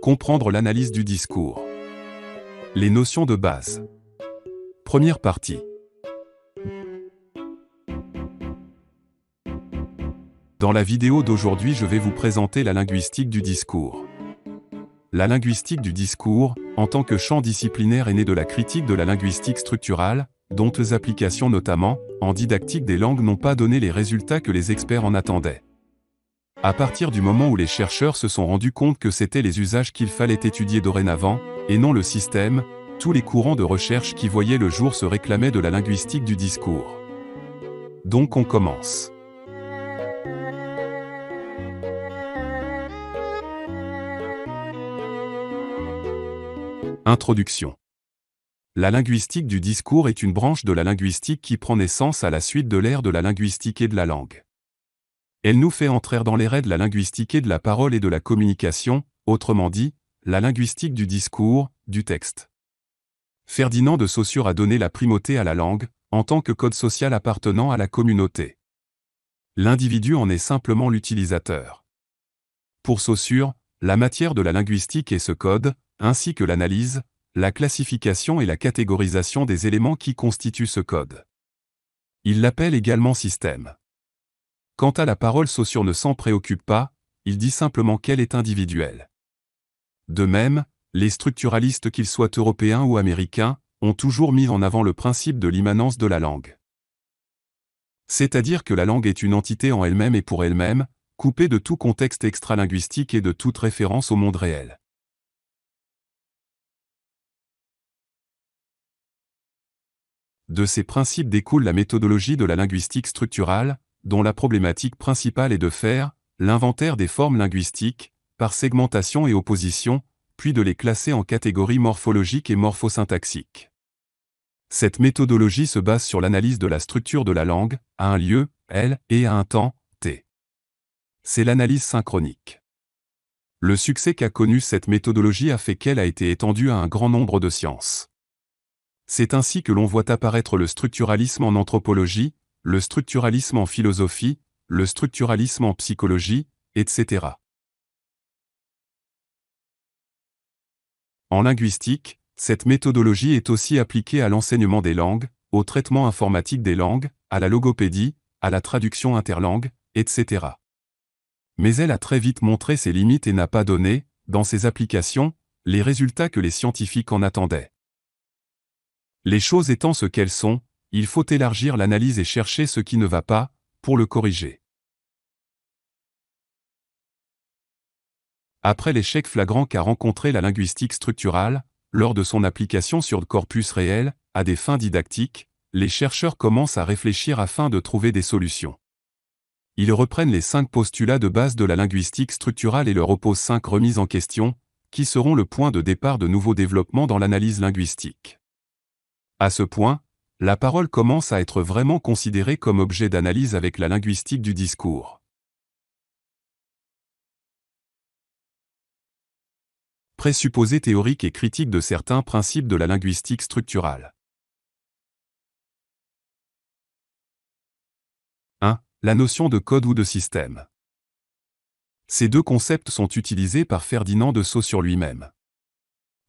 Comprendre l'analyse du discours. Les notions de base. Première partie. Dans la vidéo d'aujourd'hui, je vais vous présenter la linguistique du discours. La linguistique du discours, en tant que champ disciplinaire, est née de la critique de la linguistique structurale, dont les applications notamment, en didactique des langues, n'ont pas donné les résultats que les experts en attendaient. À partir du moment où les chercheurs se sont rendus compte que c'étaient les usages qu'il fallait étudier dorénavant, et non le système, tous les courants de recherche qui voyaient le jour se réclamaient de la linguistique du discours. Donc on commence. Introduction. La linguistique du discours est une branche de la linguistique qui prend naissance à la suite de l'ère de la linguistique et de la langue. Elle nous fait entrer dans l'ère de la linguistique et de la parole et de la communication, autrement dit, la linguistique du discours, du texte. Ferdinand de Saussure a donné la primauté à la langue, en tant que code social appartenant à la communauté. L'individu en est simplement l'utilisateur. Pour Saussure, la matière de la linguistique est ce code, ainsi que l'analyse, la classification et la catégorisation des éléments qui constituent ce code. Il l'appelle également système. Quant à la parole, Saussure ne s'en préoccupe pas, il dit simplement qu'elle est individuelle. De même, les structuralistes, qu'ils soient européens ou américains, ont toujours mis en avant le principe de l'immanence de la langue. C'est-à-dire que la langue est une entité en elle-même et pour elle-même, coupée de tout contexte extralinguistique et de toute référence au monde réel. De ces principes découle la méthodologie de la linguistique structurale, dont la problématique principale est de faire l'inventaire des formes linguistiques, par segmentation et opposition, puis de les classer en catégories morphologiques et morphosyntaxiques. Cette méthodologie se base sur l'analyse de la structure de la langue, à un lieu, L, et à un temps, T. C'est l'analyse synchronique. Le succès qu'a connu cette méthodologie a fait qu'elle a été étendue à un grand nombre de sciences. C'est ainsi que l'on voit apparaître le structuralisme en anthropologie, le structuralisme en philosophie, le structuralisme en psychologie, etc. En linguistique, cette méthodologie est aussi appliquée à l'enseignement des langues, au traitement informatique des langues, à la logopédie, à la traduction interlangue, etc. Mais elle a très vite montré ses limites et n'a pas donné, dans ses applications, les résultats que les scientifiques en attendaient. Les choses étant ce qu'elles sont, il faut élargir l'analyse et chercher ce qui ne va pas, pour le corriger. Après l'échec flagrant qu'a rencontré la linguistique structurale, lors de son application sur le corpus réel, à des fins didactiques, les chercheurs commencent à réfléchir afin de trouver des solutions. Ils reprennent les 5 postulats de base de la linguistique structurale et leur opposent 5 remises en question, qui seront le point de départ de nouveaux développements dans l'analyse linguistique. À ce point, la parole commence à être vraiment considérée comme objet d'analyse avec la linguistique du discours. Présupposés théoriques et critiques de certains principes de la linguistique structurale. 1. La notion de code ou de système. Ces deux concepts sont utilisés par Ferdinand de Saussure lui-même.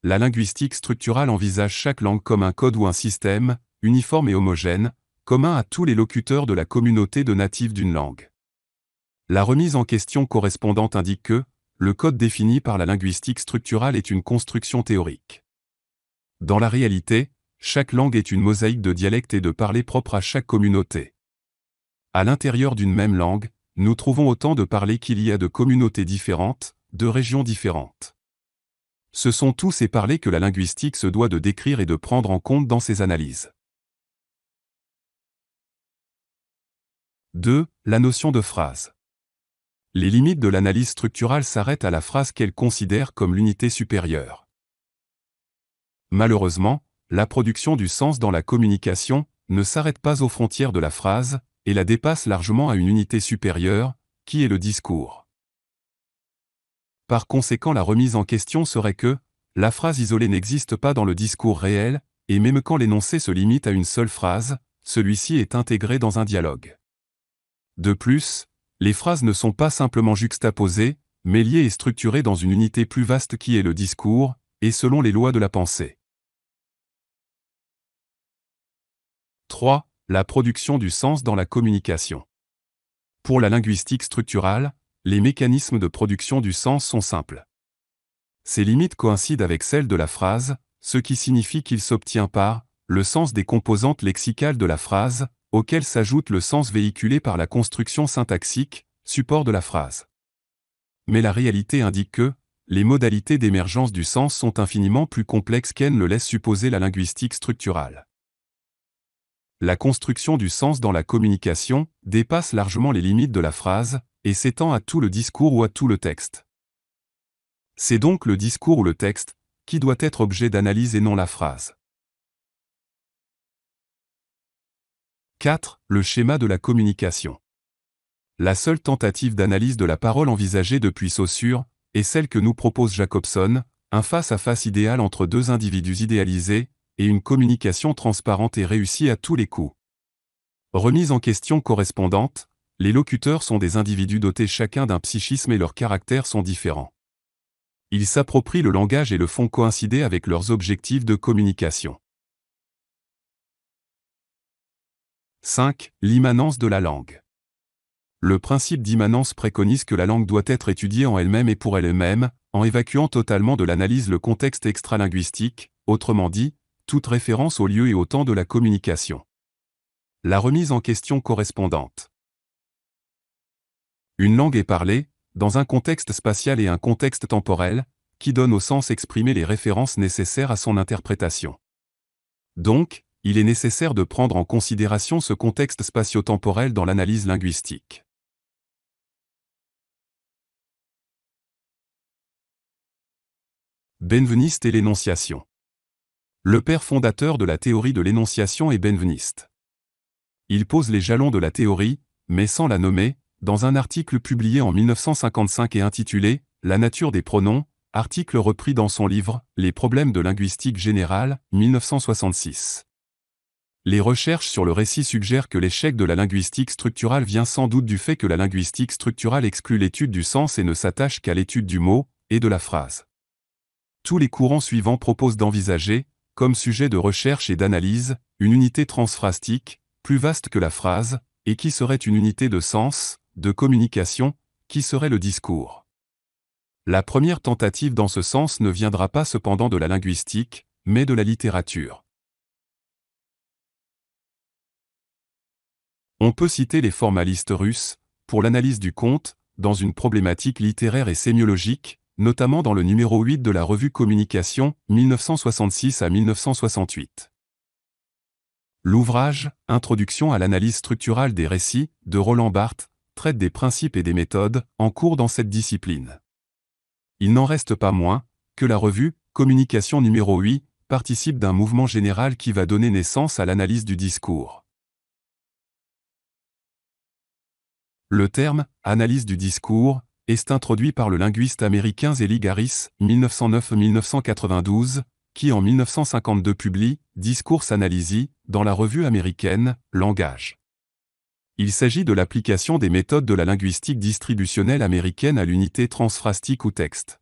La linguistique structurale envisage chaque langue comme un code ou un système, uniforme et homogène, commun à tous les locuteurs de la communauté de natifs d'une langue. La remise en question correspondante indique que le code défini par la linguistique structurale est une construction théorique. Dans la réalité, chaque langue est une mosaïque de dialectes et de parlers propres à chaque communauté. À l'intérieur d'une même langue, nous trouvons autant de parlers qu'il y a de communautés différentes, de régions différentes. Ce sont tous ces parlers que la linguistique se doit de décrire et de prendre en compte dans ses analyses. 2. La notion de phrase. Les limites de l'analyse structurale s'arrêtent à la phrase qu'elle considère comme l'unité supérieure. Malheureusement, la production du sens dans la communication ne s'arrête pas aux frontières de la phrase, et la dépasse largement à une unité supérieure, qui est le discours. Par conséquent, la remise en question serait que la phrase isolée n'existe pas dans le discours réel, et même quand l'énoncé se limite à une seule phrase, celui-ci est intégré dans un dialogue. De plus, les phrases ne sont pas simplement juxtaposées, mais lié et structuré dans une unité plus vaste qui est le discours, et selon les lois de la pensée. 3. La production du sens dans la communication. Pour la linguistique structurale, les mécanismes de production du sens sont simples. Ces limites coïncident avec celles de la phrase, ce qui signifie qu'il s'obtient par le sens des composantes lexicales de la phrase, auquel s'ajoute le sens véhiculé par la construction syntaxique, support de la phrase. Mais la réalité indique que les modalités d'émergence du sens sont infiniment plus complexes qu'elle le laisse supposer la linguistique structurale. La construction du sens dans la communication dépasse largement les limites de la phrase et s'étend à tout le discours ou à tout le texte. C'est donc le discours ou le texte qui doit être objet d'analyse et non la phrase. 4. Le schéma de la communication. La seule tentative d'analyse de la parole envisagée depuis Saussure est celle que nous propose Jacobson, un face-à-face idéal entre deux individus idéalisés, et une communication transparente et réussie à tous les coups. Remise en question correspondante, les locuteurs sont des individus dotés chacun d'un psychisme et leurs caractères sont différents. Ils s'approprient le langage et le font coïncider avec leurs objectifs de communication. 5. L'immanence de la langue. Le principe d'immanence préconise que la langue doit être étudiée en elle-même et pour elle-même, en évacuant totalement de l'analyse le contexte extralinguistique, autrement dit, toute référence au lieu et au temps de la communication. La remise en question correspondante. Une langue est parlée, dans un contexte spatial et un contexte temporel, qui donne au sens exprimé les références nécessaires à son interprétation. Donc, il est nécessaire de prendre en considération ce contexte spatio-temporel dans l'analyse linguistique. Benveniste et l'énonciation. Le père fondateur de la théorie de l'énonciation est Benveniste. Il pose les jalons de la théorie, mais sans la nommer, dans un article publié en 1955 et intitulé « La nature des pronoms », article repris dans son livre « Les problèmes de linguistique générale » 1966. Les recherches sur le récit suggèrent que l'échec de la linguistique structurale vient sans doute du fait que la linguistique structurale exclut l'étude du sens et ne s'attache qu'à l'étude du mot et de la phrase. Tous les courants suivants proposent d'envisager, comme sujet de recherche et d'analyse, une unité transphrastique, plus vaste que la phrase, et qui serait une unité de sens, de communication, qui serait le discours. La première tentative dans ce sens ne viendra pas cependant de la linguistique, mais de la littérature. On peut citer les formalistes russes, pour l'analyse du conte, dans une problématique littéraire et sémiologique, notamment dans le numéro 8 de la revue Communication, 1966 à 1968. L'ouvrage « Introduction à l'analyse structurale des récits » de Roland Barthes traite des principes et des méthodes en cours dans cette discipline. Il n'en reste pas moins que la revue Communication numéro 8 participe d'un mouvement général qui va donner naissance à l'analyse du discours. Le terme « analyse du discours » est introduit par le linguiste américain Zelig Harris, 1909-1992, qui en 1952 publie « Discourse Analysis » dans la revue américaine « Langage ». Il s'agit de l'application des méthodes de la linguistique distributionnelle américaine à l'unité transphrastique ou texte.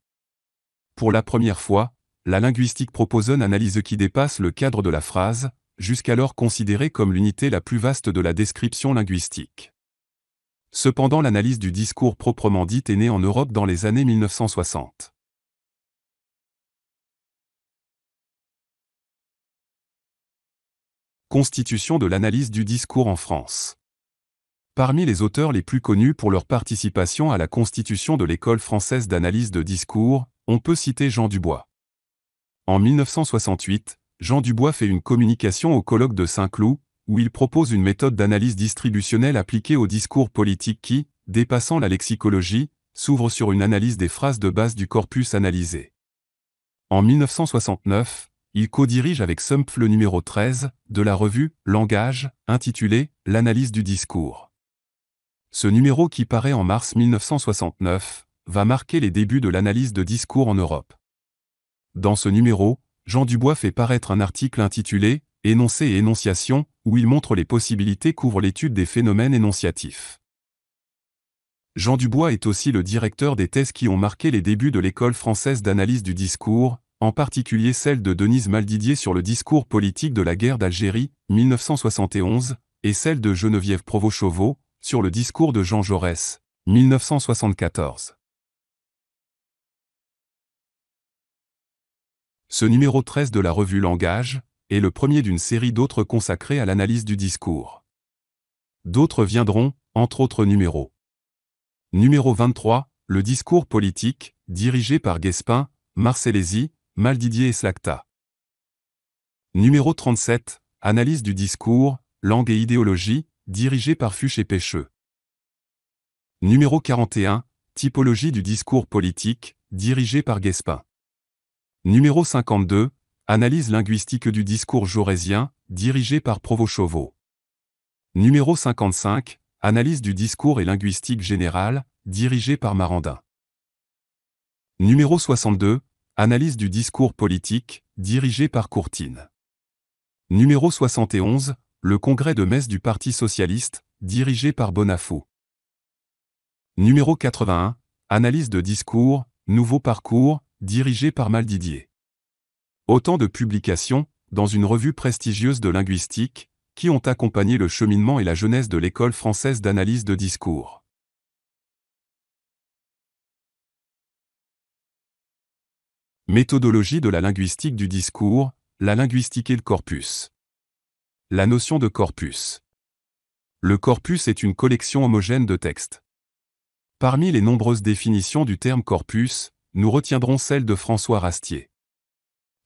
Pour la première fois, la linguistique propose une analyse qui dépasse le cadre de la phrase, jusqu'alors considérée comme l'unité la plus vaste de la description linguistique. Cependant, l'analyse du discours proprement dite est née en Europe dans les années 1960. Constitution de l'analyse du discours en France. Parmi les auteurs les plus connus pour leur participation à la constitution de l'École française d'analyse de discours, on peut citer Jean Dubois. En 1968, Jean Dubois fait une communication au colloque de Saint-Cloud, où il propose une méthode d'analyse distributionnelle appliquée au discours politique qui, dépassant la lexicologie, s'ouvre sur une analyse des phrases de base du corpus analysé. En 1969, il co-dirige avec Sumpf le numéro 13 de la revue Langage, intitulé « L'analyse du discours ». Ce numéro qui paraît en mars 1969, va marquer les débuts de l'analyse de discours en Europe. Dans ce numéro, Jean Dubois fait paraître un article intitulé « Énoncé et énonciation » où il montre les possibilités qu'ouvre l'étude des phénomènes énonciatifs. Jean Dubois est aussi le directeur des thèses qui ont marqué les débuts de l'école française d'analyse du discours, en particulier celle de Denise Maldidier sur le discours politique de la guerre d'Algérie, 1971, et celle de Geneviève Provost-Chauveau, sur le discours de Jean Jaurès, 1974. Ce numéro 13 de la revue Langage est le premier d'une série d'autres consacrés à l'analyse du discours. D'autres viendront, entre autres numéros. Numéro 23, le discours politique, dirigé par Guespin, Marcellesi, Maldidier et Slagta. Numéro 37, analyse du discours, langue et idéologie, dirigé par Fuchs et Pêcheux. Numéro 41, typologie du discours politique, dirigé par Guespin. Numéro 52, analyse linguistique du discours jaurésien, dirigé par Provost-Chauveau. Numéro 55, analyse du discours et linguistique générale, dirigé par Marandin. Numéro 62, analyse du discours politique, dirigé par Courtine. Numéro 71, le congrès de Metz du Parti socialiste, dirigé par Bonafou. Numéro 81, analyse de discours, nouveau parcours, dirigé par Maldidier. Autant de publications, dans une revue prestigieuse de linguistique, qui ont accompagné le cheminement et la jeunesse de l'école française d'analyse de discours. Méthodologie de la linguistique du discours, la linguistique et le corpus. La notion de corpus. Le corpus est une collection homogène de textes. Parmi les nombreuses définitions du terme corpus, nous retiendrons celle de François Rastier.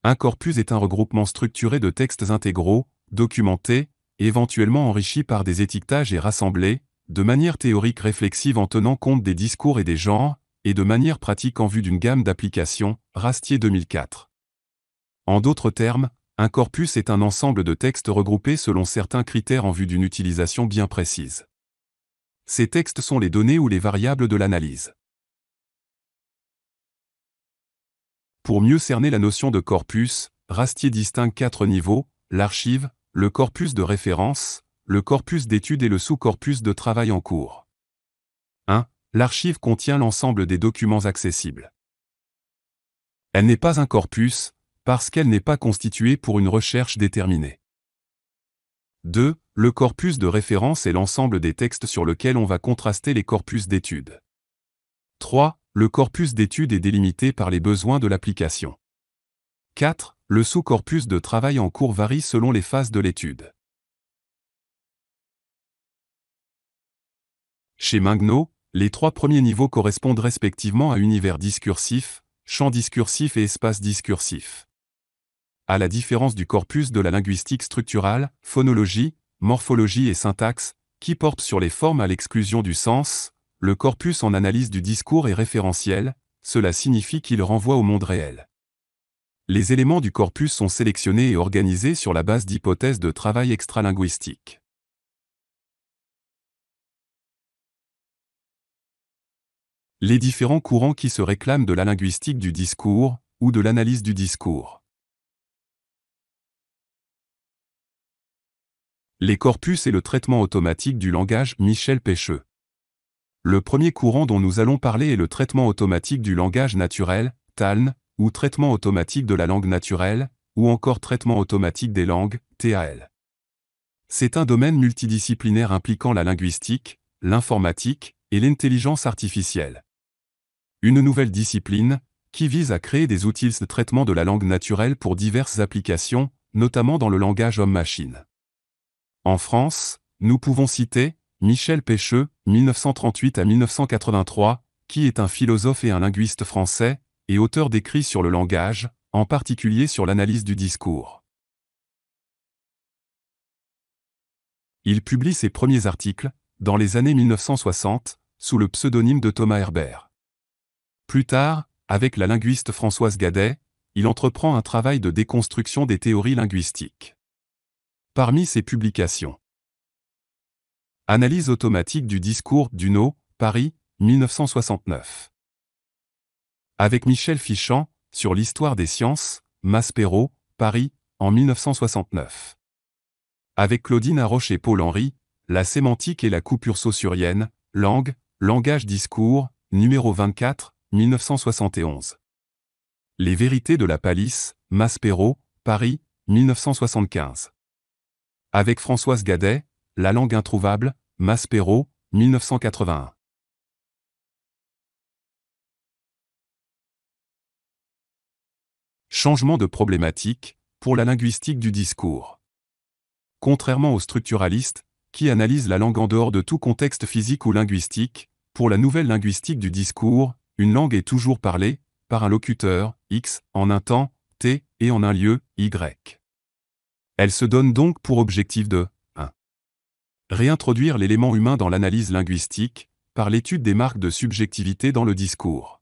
Un corpus est un regroupement structuré de textes intégraux, documentés, éventuellement enrichis par des étiquetages et rassemblés, de manière théorique réflexive en tenant compte des discours et des genres, et de manière pratique en vue d'une gamme d'applications, Rastier 2004. En d'autres termes, un corpus est un ensemble de textes regroupés selon certains critères en vue d'une utilisation bien précise. Ces textes sont les données ou les variables de l'analyse. Pour mieux cerner la notion de corpus, Rastier distingue 4 niveaux, l'archive, le corpus de référence, le corpus d'études et le sous-corpus de travail en cours. 1. L'archive contient l'ensemble des documents accessibles. Elle n'est pas un corpus, parce qu'elle n'est pas constituée pour une recherche déterminée. 2. Le corpus de référence est l'ensemble des textes sur lesquels on va contraster les corpus d'études. 3. Le corpus d'études est délimité par les besoins de l'application. 4. Le sous-corpus de travail en cours varie selon les phases de l'étude. Chez Mingnaud, les 3 premiers niveaux correspondent respectivement à univers discursif, champ discursif et espace discursif. À la différence du corpus de la linguistique structurale, phonologie, morphologie et syntaxe, qui porte sur les formes à l'exclusion du sens, le corpus en analyse du discours est référentiel, cela signifie qu'il renvoie au monde réel. Les éléments du corpus sont sélectionnés et organisés sur la base d'hypothèses de travail extralinguistique. Les différents courants qui se réclament de la linguistique du discours, ou de l'analyse du discours. Les corpus et le traitement automatique du langage, Michel Pêcheux. Le premier courant dont nous allons parler est le traitement automatique du langage naturel, TALN, ou traitement automatique de la langue naturelle, ou encore traitement automatique des langues, TAL. C'est un domaine multidisciplinaire impliquant la linguistique, l'informatique et l'intelligence artificielle. Une nouvelle discipline, qui vise à créer des outils de traitement de la langue naturelle pour diverses applications, notamment dans le langage homme-machine. En France, nous pouvons citer Michel Pêcheux, 1938 à 1983, qui est un philosophe et un linguiste français, et auteur d'écrits sur le langage, en particulier sur l'analyse du discours. Il publie ses premiers articles, dans les années 1960, sous le pseudonyme de Thomas Herbert. Plus tard, avec la linguiste Françoise Gadet, il entreprend un travail de déconstruction des théories linguistiques. Parmi ses publications. Analyse automatique du discours, Duno, Paris, 1969. Avec Michel Fichant, sur l'histoire des sciences, Maspero, Paris, en 1969. Avec Claudine Haroche et Paul Henry, la sémantique et la coupure saussurienne, Langue, Langage discours, numéro 24, 1971. Les vérités de la Palisse, Maspero, Paris, 1975. Avec Françoise Gadet, La langue introuvable, Maspero, 1981. Changement de problématique, pour la linguistique du discours. Contrairement aux structuralistes, qui analysent la langue en dehors de tout contexte physique ou linguistique, pour la nouvelle linguistique du discours, une langue est toujours parlée, par un locuteur, X, en un temps, T, et en un lieu, Y. Elle se donne donc pour objectif de 1. Réintroduire l'élément humain dans l'analyse linguistique, par l'étude des marques de subjectivité dans le discours.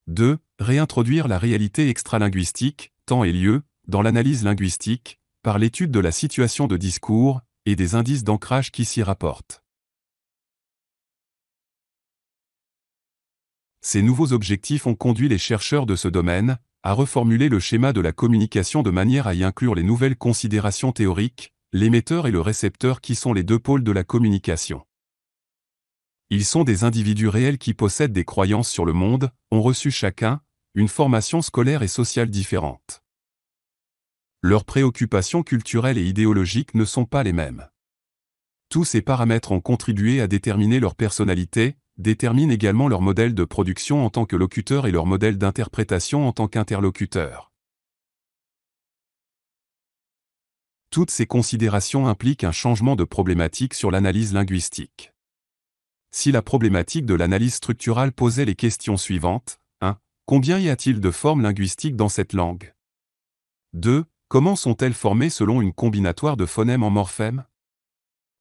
2. Réintroduire la réalité extralinguistique, temps et lieu, dans l'analyse linguistique, par l'étude de la situation de discours, et des indices d'ancrage qui s'y rapportent. Ces nouveaux objectifs ont conduit les chercheurs de ce domaine à reformuler le schéma de la communication de manière à y inclure les nouvelles considérations théoriques, l'émetteur et le récepteur qui sont les deux pôles de la communication. Ils sont des individus réels qui possèdent des croyances sur le monde, ont reçu chacun une formation scolaire et sociale différente. Leurs préoccupations culturelles et idéologiques ne sont pas les mêmes. Tous ces paramètres ont contribué à déterminer leur personnalité, déterminent également leur modèle de production en tant que locuteur et leur modèle d'interprétation en tant qu'interlocuteur. Toutes ces considérations impliquent un changement de problématique sur l'analyse linguistique. Si la problématique de l'analyse structurale posait les questions suivantes, 1. Combien y a-t-il de formes linguistiques dans cette langue? 2. Comment sont-elles formées selon une combinatoire de phonèmes en morphèmes?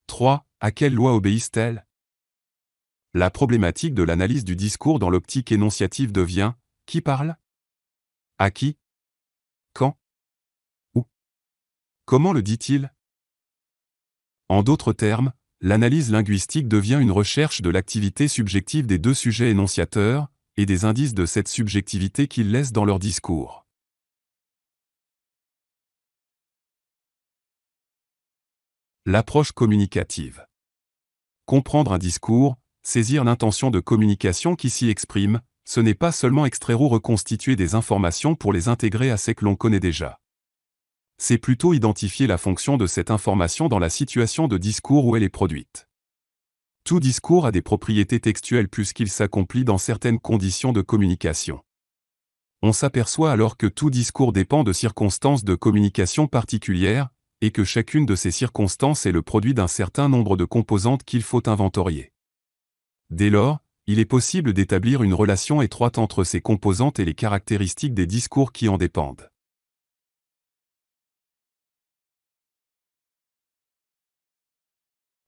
3. À quelle loi obéissent-elles? La problématique de l'analyse du discours dans l'optique énonciative devient « Qui parle? À qui? Quand? Où? Comment le dit-il » En d'autres termes, l'analyse linguistique devient une recherche de l'activité subjective des deux sujets énonciateurs, et des indices de cette subjectivité qu'ils laissent dans leur discours. L'approche communicative. Comprendre un discours, saisir l'intention de communication qui s'y exprime, ce n'est pas seulement extraire ou reconstituer des informations pour les intégrer à ce que l'on connaît déjà. C'est plutôt identifier la fonction de cette information dans la situation de discours où elle est produite. Tout discours a des propriétés textuelles puisqu'il s'accomplit dans certaines conditions de communication. On s'aperçoit alors que tout discours dépend de circonstances de communication particulières, et que chacune de ces circonstances est le produit d'un certain nombre de composantes qu'il faut inventorier. Dès lors, il est possible d'établir une relation étroite entre ces composantes et les caractéristiques des discours qui en dépendent.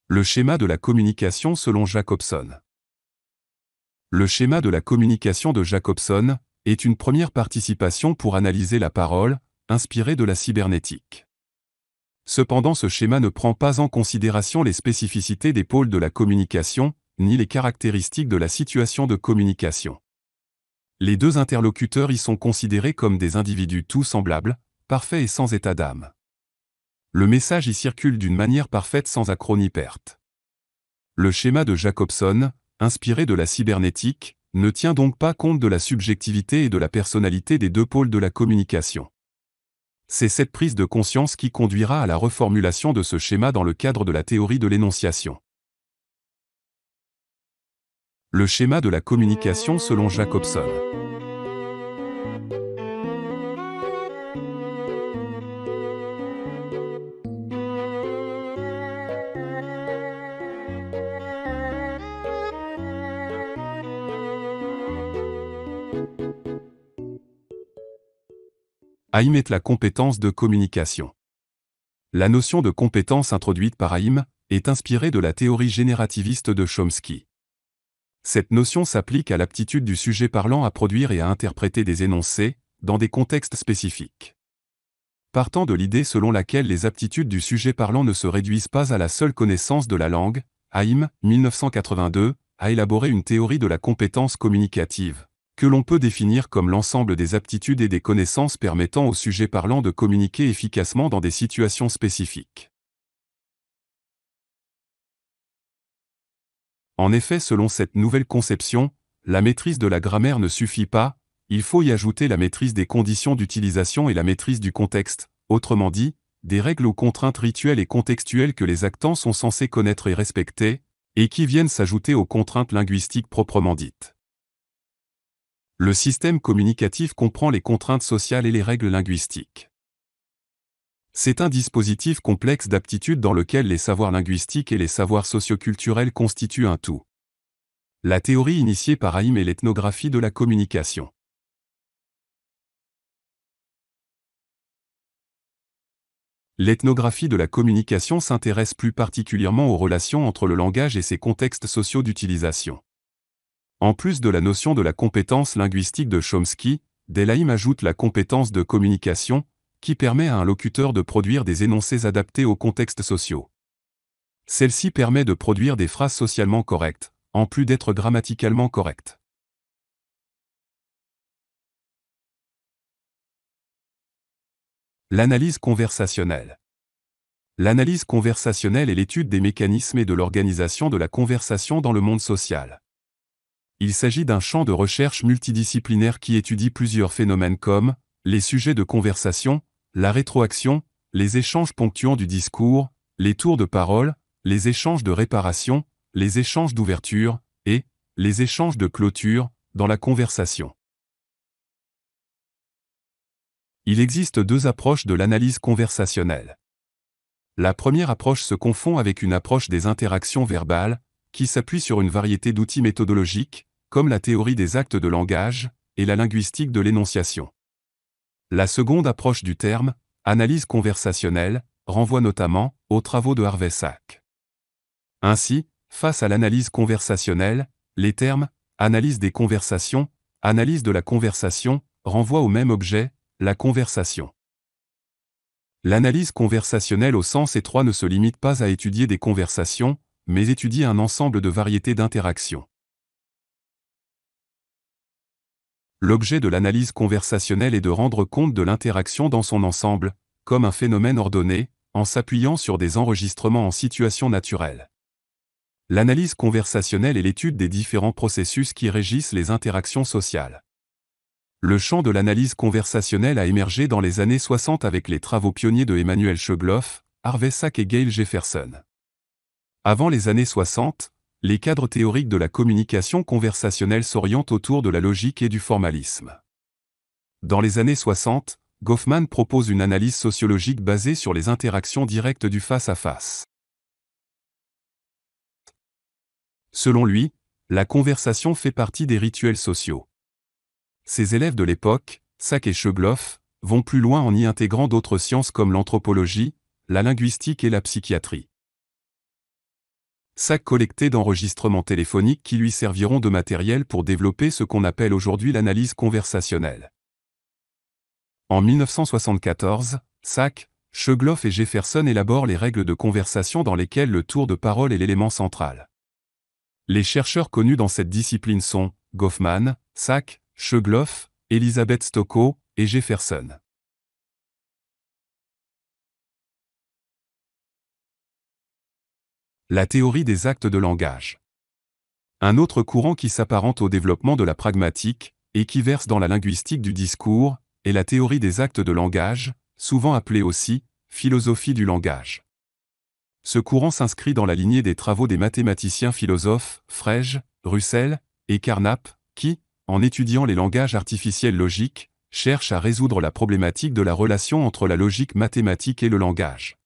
Le schéma de la communication selon Jacobson. Le schéma de la communication de Jacobson est une première participation pour analyser la parole, inspirée de la cybernétique. Cependant, ce schéma ne prend pas en considération les spécificités des pôles de la communication, ni les caractéristiques de la situation de communication. Les deux interlocuteurs y sont considérés comme des individus tout semblables, parfaits et sans état d'âme. Le message y circule d'une manière parfaite sans accroc ni perte. Le schéma de Jacobson, inspiré de la cybernétique, ne tient donc pas compte de la subjectivité et de la personnalité des deux pôles de la communication. C'est cette prise de conscience qui conduira à la reformulation de ce schéma dans le cadre de la théorie de l'énonciation. Le schéma de la communication selon Jacobson. Haïm est la compétence de communication. La notion de compétence introduite par Haïm est inspirée de la théorie générativiste de Chomsky. Cette notion s'applique à l'aptitude du sujet parlant à produire et à interpréter des énoncés, dans des contextes spécifiques. Partant de l'idée selon laquelle les aptitudes du sujet parlant ne se réduisent pas à la seule connaissance de la langue, Haïm, 1982, a élaboré une théorie de la compétence communicative, que l'on peut définir comme l'ensemble des aptitudes et des connaissances permettant au sujet parlant de communiquer efficacement dans des situations spécifiques. En effet, selon cette nouvelle conception, la maîtrise de la grammaire ne suffit pas, il faut y ajouter la maîtrise des conditions d'utilisation et la maîtrise du contexte, autrement dit, des règles ou contraintes rituelles et contextuelles que les actants sont censés connaître et respecter, et qui viennent s'ajouter aux contraintes linguistiques proprement dites. Le système communicatif comprend les contraintes sociales et les règles linguistiques. C'est un dispositif complexe d'aptitude dans lequel les savoirs linguistiques et les savoirs socioculturels constituent un tout. La théorie initiée par Haïm est l'ethnographie de la communication. L'ethnographie de la communication s'intéresse plus particulièrement aux relations entre le langage et ses contextes sociaux d'utilisation. En plus de la notion de la compétence linguistique de Chomsky, Delhaim ajoute la compétence de communication, qui permet à un locuteur de produire des énoncés adaptés aux contextes sociaux. Celle-ci permet de produire des phrases socialement correctes, en plus d'être grammaticalement correctes. L'analyse conversationnelle. L'analyse conversationnelle est l'étude des mécanismes et de l'organisation de la conversation dans le monde social. Il s'agit d'un champ de recherche multidisciplinaire qui étudie plusieurs phénomènes comme les sujets de conversation, la rétroaction, les échanges ponctuants du discours, les tours de parole, les échanges de réparation, les échanges d'ouverture, et les échanges de clôture, dans la conversation. Il existe deux approches de l'analyse conversationnelle. La première approche se confond avec une approche des interactions verbales, qui s'appuie sur une variété d'outils méthodologiques, comme la théorie des actes de langage, et la linguistique de l'énonciation. La seconde approche du terme, analyse conversationnelle, renvoie notamment aux travaux de Harvey Sacks. Ainsi, face à l'analyse conversationnelle, les termes « analyse des conversations »,« analyse de la conversation » renvoient au même objet, la conversation. L'analyse conversationnelle au sens étroit ne se limite pas à étudier des conversations, mais étudie un ensemble de variétés d'interactions. L'objet de l'analyse conversationnelle est de rendre compte de l'interaction dans son ensemble, comme un phénomène ordonné, en s'appuyant sur des enregistrements en situation naturelle. L'analyse conversationnelle est l'étude des différents processus qui régissent les interactions sociales. Le champ de l'analyse conversationnelle a émergé dans les années 60 avec les travaux pionniers de Emanuel Shogloff, Harvey Sacks et Gail Jefferson. Avant les années 60, les cadres théoriques de la communication conversationnelle s'orientent autour de la logique et du formalisme. Dans les années 60, Goffman propose une analyse sociologique basée sur les interactions directes du face-à-face. Selon lui, la conversation fait partie des rituels sociaux. Ses élèves de l'époque, Sacks et Shogloff, vont plus loin en y intégrant d'autres sciences comme l'anthropologie, la linguistique et la psychiatrie. Sacks collectait d'enregistrements téléphoniques qui lui serviront de matériel pour développer ce qu'on appelle aujourd'hui l'analyse conversationnelle. En 1974, Sacks, Shogloff et Jefferson élaborent les règles de conversation dans lesquelles le tour de parole est l'élément central. Les chercheurs connus dans cette discipline sont Goffman, Sacks, Shogloff, Elizabeth Stockow et Jefferson. La théorie des actes de langage. Un autre courant qui s'apparente au développement de la pragmatique, et qui verse dans la linguistique du discours, est la théorie des actes de langage, souvent appelée aussi philosophie du langage. Ce courant s'inscrit dans la lignée des travaux des mathématiciens philosophes Frege, Russell et Carnap, qui, en étudiant les langages artificiels logiques, cherchent à résoudre la problématique de la relation entre la logique mathématique et le langage.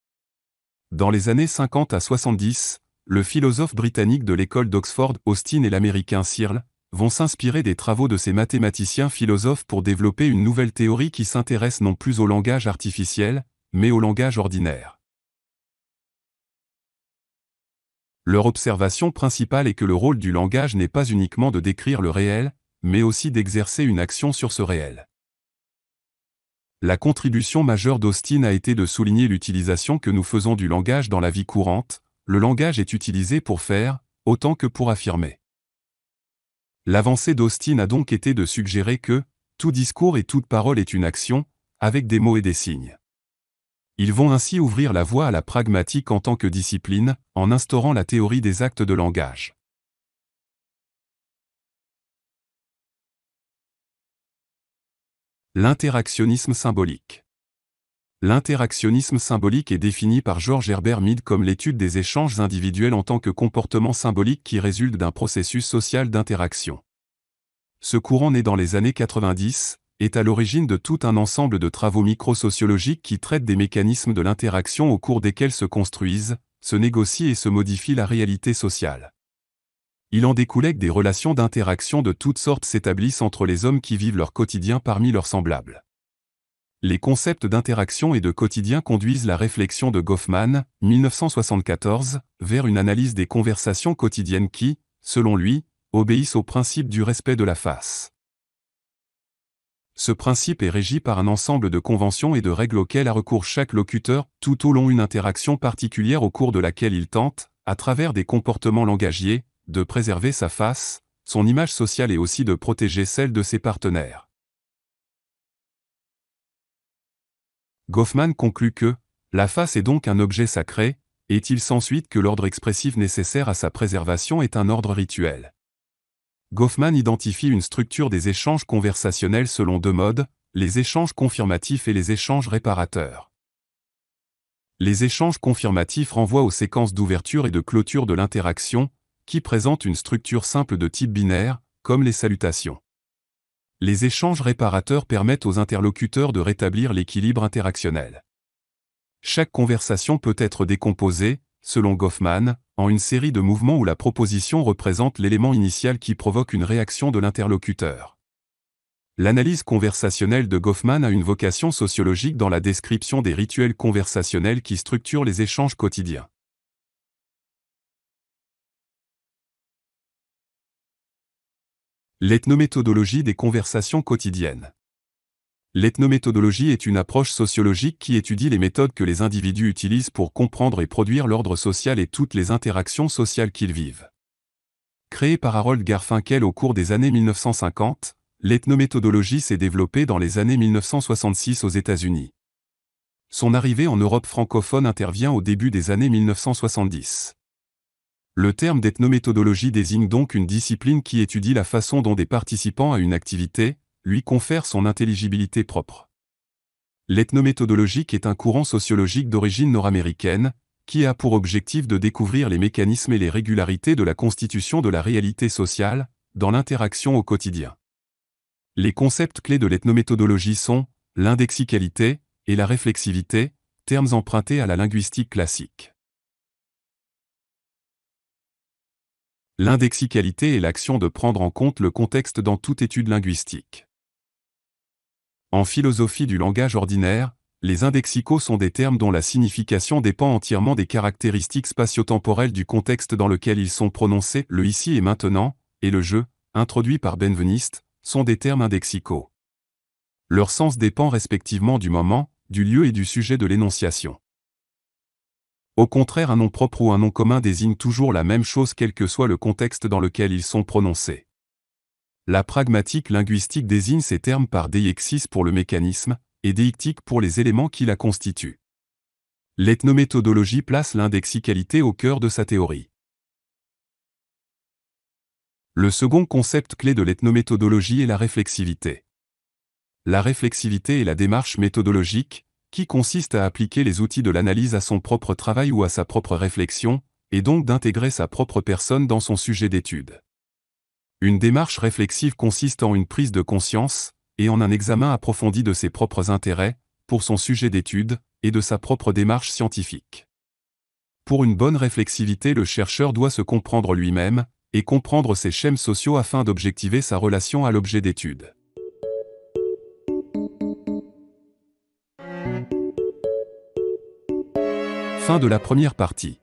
Dans les années 50 à 70, le philosophe britannique de l'école d'Oxford, Austin et l'américain Searle, vont s'inspirer des travaux de ces mathématiciens philosophes pour développer une nouvelle théorie qui s'intéresse non plus au langage artificiel, mais au langage ordinaire. Leur observation principale est que le rôle du langage n'est pas uniquement de décrire le réel, mais aussi d'exercer une action sur ce réel. La contribution majeure d'Austin a été de souligner l'utilisation que nous faisons du langage dans la vie courante. Le langage est utilisé pour faire, autant que pour affirmer. L'avancée d'Austin a donc été de suggérer que tout discours et toute parole est une action, avec des mots et des signes. Ils vont ainsi ouvrir la voie à la pragmatique en tant que discipline, en instaurant la théorie des actes de langage. L'interactionnisme symbolique. L'interactionnisme symbolique est défini par George Herbert Mead comme l'étude des échanges individuels en tant que comportement symbolique qui résulte d'un processus social d'interaction. Ce courant né dans les années 90 est à l'origine de tout un ensemble de travaux microsociologiques qui traitent des mécanismes de l'interaction au cours desquels se construisent, se négocient et se modifient la réalité sociale. Il en découlait que des relations d'interaction de toutes sortes s'établissent entre les hommes qui vivent leur quotidien parmi leurs semblables. Les concepts d'interaction et de quotidien conduisent la réflexion de Goffman, 1974, vers une analyse des conversations quotidiennes qui, selon lui, obéissent au principe du respect de la face. Ce principe est régi par un ensemble de conventions et de règles auxquelles a recours chaque locuteur tout au long d'une interaction particulière au cours de laquelle il tente, à travers des comportements langagiers, de préserver sa face, son image sociale et aussi de protéger celle de ses partenaires. Goffman conclut que « la face est donc un objet sacré », et il s'ensuit que l'ordre expressif nécessaire à sa préservation est un ordre rituel. Goffman identifie une structure des échanges conversationnels selon deux modes, les échanges confirmatifs et les échanges réparateurs. Les échanges confirmatifs renvoient aux séquences d'ouverture et de clôture de l'interaction, qui présentent une structure simple de type binaire, comme les salutations. Les échanges réparateurs permettent aux interlocuteurs de rétablir l'équilibre interactionnel. Chaque conversation peut être décomposée, selon Goffman, en une série de mouvements où la proposition représente l'élément initial qui provoque une réaction de l'interlocuteur. L'analyse conversationnelle de Goffman a une vocation sociologique dans la description des rituels conversationnels qui structurent les échanges quotidiens. L'ethnométhodologie des conversations quotidiennes. L'ethnométhodologie est une approche sociologique qui étudie les méthodes que les individus utilisent pour comprendre et produire l'ordre social et toutes les interactions sociales qu'ils vivent. Créée par Harold Garfinkel au cours des années 1950, l'ethnométhodologie s'est développée dans les années 1966 aux États-Unis. Son arrivée en Europe francophone intervient au début des années 1970. Le terme d'ethnométhodologie désigne donc une discipline qui étudie la façon dont des participants à une activité lui confèrent son intelligibilité propre. L'ethnométhodologique est un courant sociologique d'origine nord-américaine, qui a pour objectif de découvrir les mécanismes et les régularités de la constitution de la réalité sociale, dans l'interaction au quotidien. Les concepts clés de l'ethnométhodologie sont l'indexicalité et la réflexivité, termes empruntés à la linguistique classique. L'indexicalité est l'action de prendre en compte le contexte dans toute étude linguistique. En philosophie du langage ordinaire, les indexicaux sont des termes dont la signification dépend entièrement des caractéristiques spatio-temporelles du contexte dans lequel ils sont prononcés. Le ici et maintenant, et le je, introduit par Benveniste, sont des termes indexicaux. Leur sens dépend respectivement du moment, du lieu et du sujet de l'énonciation. Au contraire, un nom propre ou un nom commun désigne toujours la même chose quel que soit le contexte dans lequel ils sont prononcés. La pragmatique linguistique désigne ces termes par deixis pour le mécanisme, et deictique pour les éléments qui la constituent. L'ethnométhodologie place l'indexicalité au cœur de sa théorie. Le second concept clé de l'ethnométhodologie est la réflexivité. La réflexivité est la démarche méthodologique, qui consiste à appliquer les outils de l'analyse à son propre travail ou à sa propre réflexion, et donc d'intégrer sa propre personne dans son sujet d'étude. Une démarche réflexive consiste en une prise de conscience, et en un examen approfondi de ses propres intérêts, pour son sujet d'étude, et de sa propre démarche scientifique. Pour une bonne réflexivité, le chercheur doit se comprendre lui-même, et comprendre ses schèmes sociaux afin d'objectiver sa relation à l'objet d'étude. Fin de la première partie.